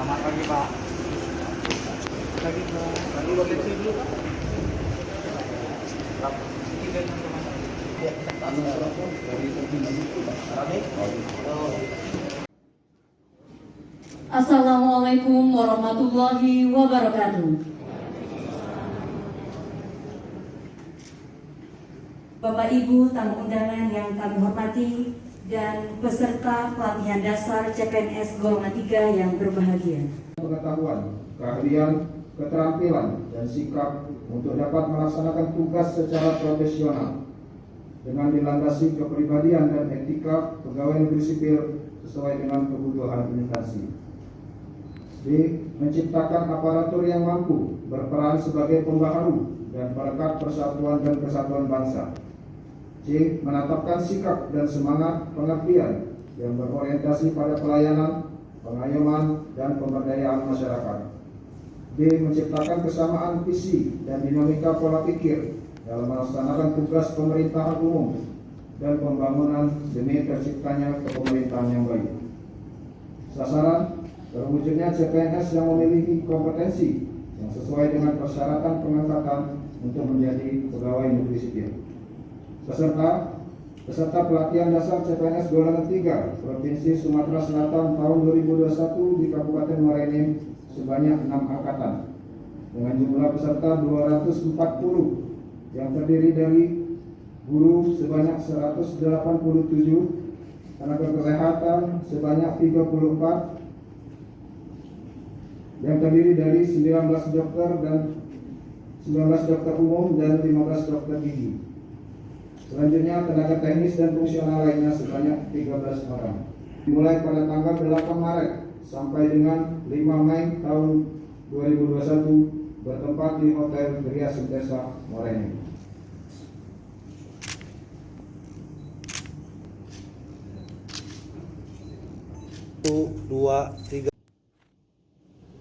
Selamat pagi Pak. Pagi Pak. Pagi potensi dulu Pak. Assalamualaikum warahmatullahi wabarakatuh. Bapak Ibu tamu undangan yang kami hormati dan peserta pelatihan dasar CPNS golongan 3 yang berbahagia. Pengetahuan, keahlian, keterampilan, dan sikap untuk dapat melaksanakan tugas secara profesional dengan dilandasi kepribadian dan etika pegawai negeri sipil sesuai dengan kebutuhan instansi. B. Menciptakan aparatur yang mampu berperan sebagai pembaharu dan perekat persatuan dan kesatuan bangsa. C. Menetapkan sikap dan semangat pengabdian yang berorientasi pada pelayanan, pengayoman, dan pemberdayaan masyarakat. D. Menciptakan kesamaan visi dan dinamika pola pikir dalam melaksanakan tugas pemerintahan umum dan pembangunan demi terciptanya kepemerintahan yang baik. Sasaran terwujudnya CPNS yang memiliki kompetensi yang sesuai dengan persyaratan pengangkatan untuk menjadi pegawai negeri sipil. Peserta pelatihan dasar CPNS golongan 3 Provinsi Sumatera Selatan tahun 2021 di Kabupaten Muara Enim sebanyak 6 angkatan dengan jumlah peserta 240 yang terdiri dari guru sebanyak 187, tenaga kesehatan sebanyak 34, yang terdiri dari 19 dokter umum dan 15 dokter gigi. Selanjutnya tenaga teknis dan fungsional lainnya sebanyak 13 orang. Dimulai pada tanggal 8 Maret sampai dengan 5 Mei tahun 2021 bertempat di Hotel Gria Sentesa Muara Enim. 1, 2, 3.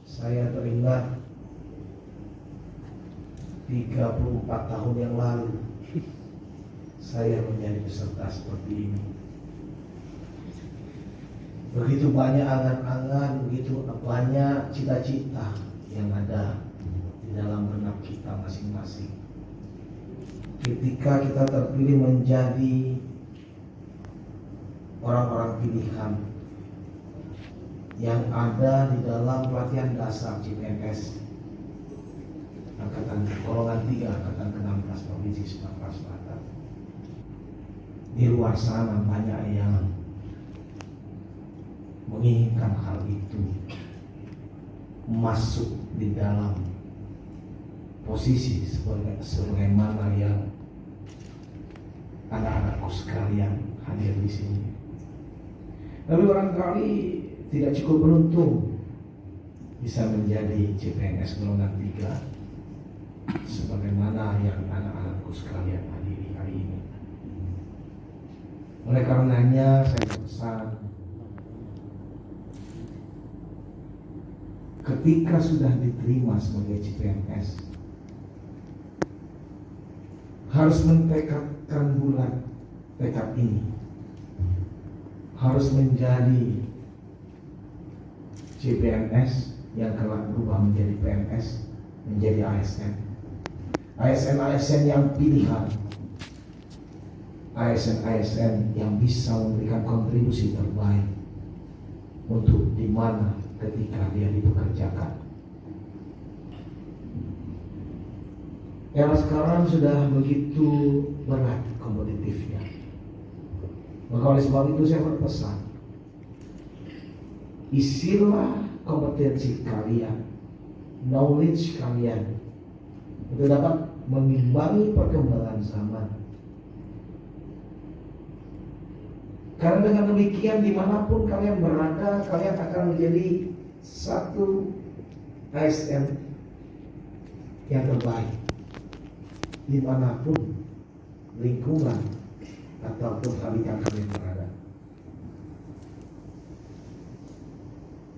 Saya teringat 34 tahun yang lalu saya menjadi peserta seperti ini. Begitu banyak angan-angan, begitu banyak cita-cita yang ada di dalam benak kita masing-masing. Ketika kita terpilih menjadi orang-orang pilihan yang ada di dalam pelatihan dasar CPNS angkatan golongan 3 angkatan ke-16 Provinsi Sumatera Selatan. Di luar sana banyak yang menginginkan hal itu masuk di dalam posisi sebagaimana yang anak-anakku sekalian hadir di sini. Tapi barangkali tidak cukup beruntung bisa menjadi CPNS golongan 3 sebagaimana yang anak-anakku sekalian hadiri hari ini. Oleh karenanya saya pesan, ketika sudah diterima sebagai CPNS harus mentekadkan bulat tekad ini, harus menjadi CPNS yang kelak berubah menjadi PNS, menjadi ASN. ASN yang pilihan, ASN yang bisa memberikan kontribusi terbaik untuk di mana ketika dia dipekerjakan. Era sekarang sudah begitu berat kompetitifnya. Maka oleh sebab itu saya berpesan, isilah kompetensi kalian, knowledge kalian untuk dapat mengimbangi perkembangan zaman. Karena dengan demikian dimanapun kalian berada, kalian akan menjadi satu ASN yang terbaik dimanapun lingkungan ataupun habitat kalian berada.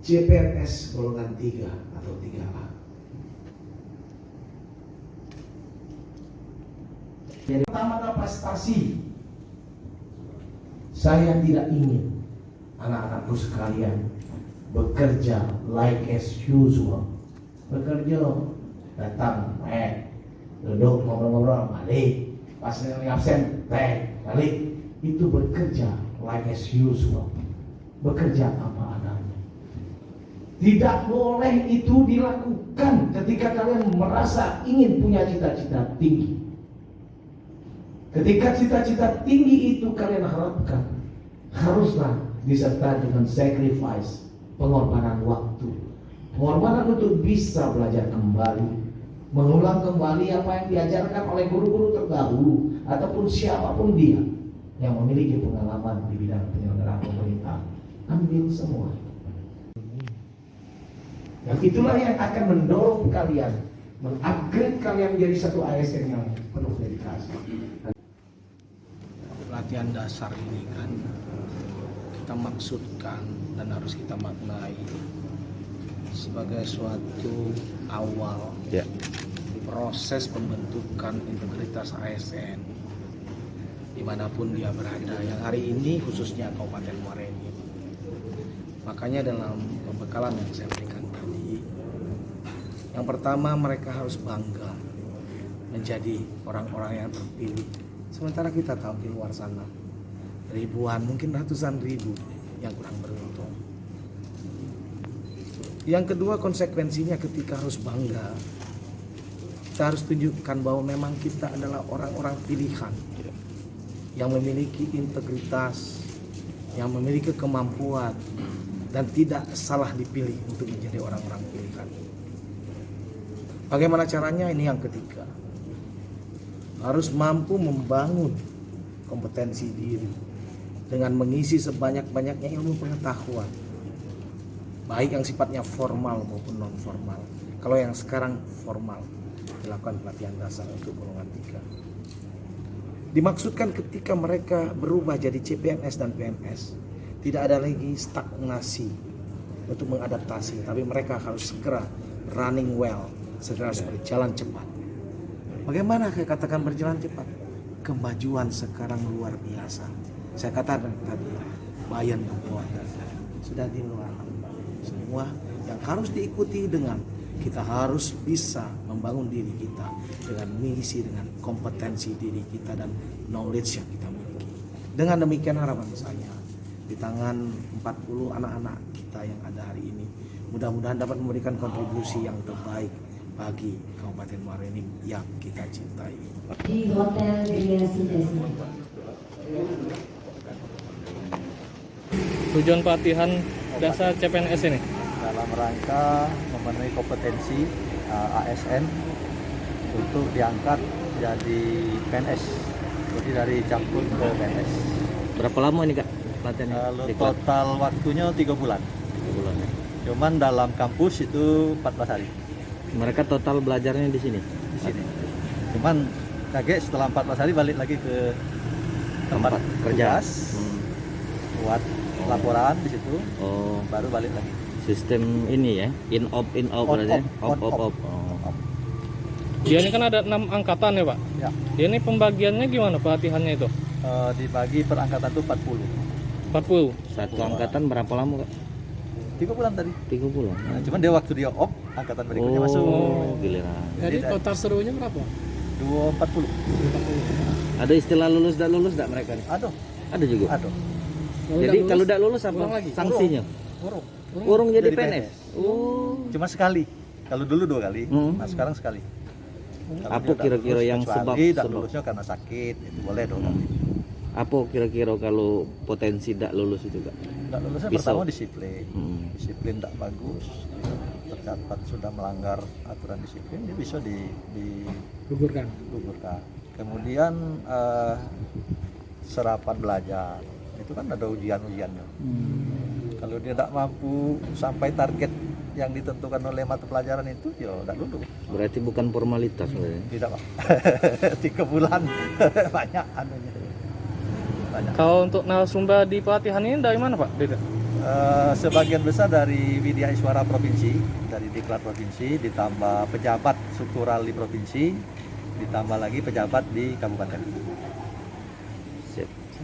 CPNS golongan 3 atau 3A. Jadi pertama prestasi. Saya tidak ingin anak-anakku sekalian bekerja like as usual. Bekerja, datang, duduk ngobrol-ngobrol, balik. Pas yang absen, balik. Itu bekerja like as usual. Bekerja apa adanya. Tidak boleh itu dilakukan ketika kalian merasa ingin punya cita-cita tinggi. Ketika cita-cita tinggi itu kalian harapkan, haruslah disertai dengan sacrifice, pengorbanan waktu, pengorbanan untuk bisa belajar kembali, mengulang kembali apa yang diajarkan oleh guru-guru terdahulu ataupun siapapun dia yang memiliki pengalaman di bidang penyelenggaraan pemerintah. Ambil semua. Dan itulah yang akan mendorong kalian, mengupgrade kalian menjadi satu ASN yang penuh dedikasi. Pelatihan dasar ini kan kita maksudkan dan harus kita maknai sebagai suatu awal proses pembentukan integritas ASN dimanapun dia berada, yang hari ini khususnya Kabupaten Muara Enim. Makanya dalam pembekalan yang saya berikan tadi, yang pertama mereka harus bangga menjadi orang-orang yang terpilih. Sementara kita tahu di luar sana ribuan, mungkin ratusan ribu yang kurang beruntung. Yang kedua, konsekuensinya ketika harus bangga, kita harus tunjukkan bahwa memang kita adalah orang-orang pilihan yang memiliki integritas, yang memiliki kemampuan, dan tidak salah dipilih untuk menjadi orang-orang pilihan. Bagaimana caranya? Ini yang ketiga, harus mampu membangun kompetensi diri dengan mengisi sebanyak-banyaknya ilmu pengetahuan, baik yang sifatnya formal maupun non formal. Kalau yang sekarang formal, dilakukan pelatihan dasar untuk golongan 3. Dimaksudkan ketika mereka berubah jadi CPNS dan PNS, tidak ada lagi stagnasi untuk mengadaptasi, tapi mereka harus segera running well, segera harus berjalan cepat. Bagaimana saya katakan berjalan cepat? Kemajuan sekarang luar biasa. Saya katakan tadi, Bayan Border sudah di luar. Semua yang harus diikuti dengan kita harus bisa membangun diri kita dengan misi, dengan kompetensi diri kita dan knowledge yang kita miliki. Dengan demikian harapan saya di tangan 40 anak-anak kita yang ada hari ini, mudah-mudahan dapat memberikan kontribusi yang terbaik bagi Kabupaten Muara Enim yang kita cintai. Di Hotel Gria Sintesi. Tujuan pelatihan dasar CPNS ini dalam rangka memenuhi kompetensi ASN untuk diangkat jadi PNS, jadi dari campur ke PNS. berapa lama ini Kak pelatihannya? Total waktunya 3 bulan. 3 bulan. Cuman dalam kampus itu 14 hari. Mereka total belajarnya di sini. Di sini. Cuman kaget setelah 14 hari balik lagi ke tempat kerja. Buat laporan di situ. Oh, Baru balik lagi. sistem ini ya, in off berarti. Off. Dia ini kan ada 6 angkatan ya Pak. Ya. Dia ini pembagiannya gimana pelatihannya itu? Dibagi per angkatan itu 40. 40. Satu angkatan berapa lama Kak? 3 bulan tadi. 3 bulan. Nah, cuman dia waktu dia off, angkatan berikutnya masuk. Oh, giliran. Jadi total serunya berapa? 240. Ada istilah lulus dan lulus enggak mereka nih? Aduh, Ada juga. aduh. Jadi kalau tidak lulus apa ulang lagi. sanksinya? Urung. Urung jadi Jadi PNS. Oh. Cuma sekali. Kalau dulu 2 kali, nah sekarang sekali. Kalau Apa dia tak kira-kira lulus, yang kecuali tak sebab- lulusnya karena sakit, itu boleh 2 kali. Apa kira-kira kalau potensi tidak lulus itu Kak? Tak lulusnya Bisa. pertama disiplin. Disiplin tak bagus, tercatat sudah melanggar aturan disiplin, dia bisa Gugurkan. digugurkan. Kemudian serapan belajar, itu kan ada ujian-ujiannya. Kalau dia tidak mampu sampai target yang ditentukan oleh mata pelajaran itu, ya tidak lulus. Berarti bukan formalitas sebenarnya. Tidak Pak. 3 bulan banyak anunya. Banyak. Kalau untuk narasumber di pelatihan ini dari mana Pak? Beda. Sebagian besar dari Widya Iswara Provinsi, dari Diklat Provinsi, ditambah pejabat struktural di provinsi, ditambah lagi pejabat di kabupaten.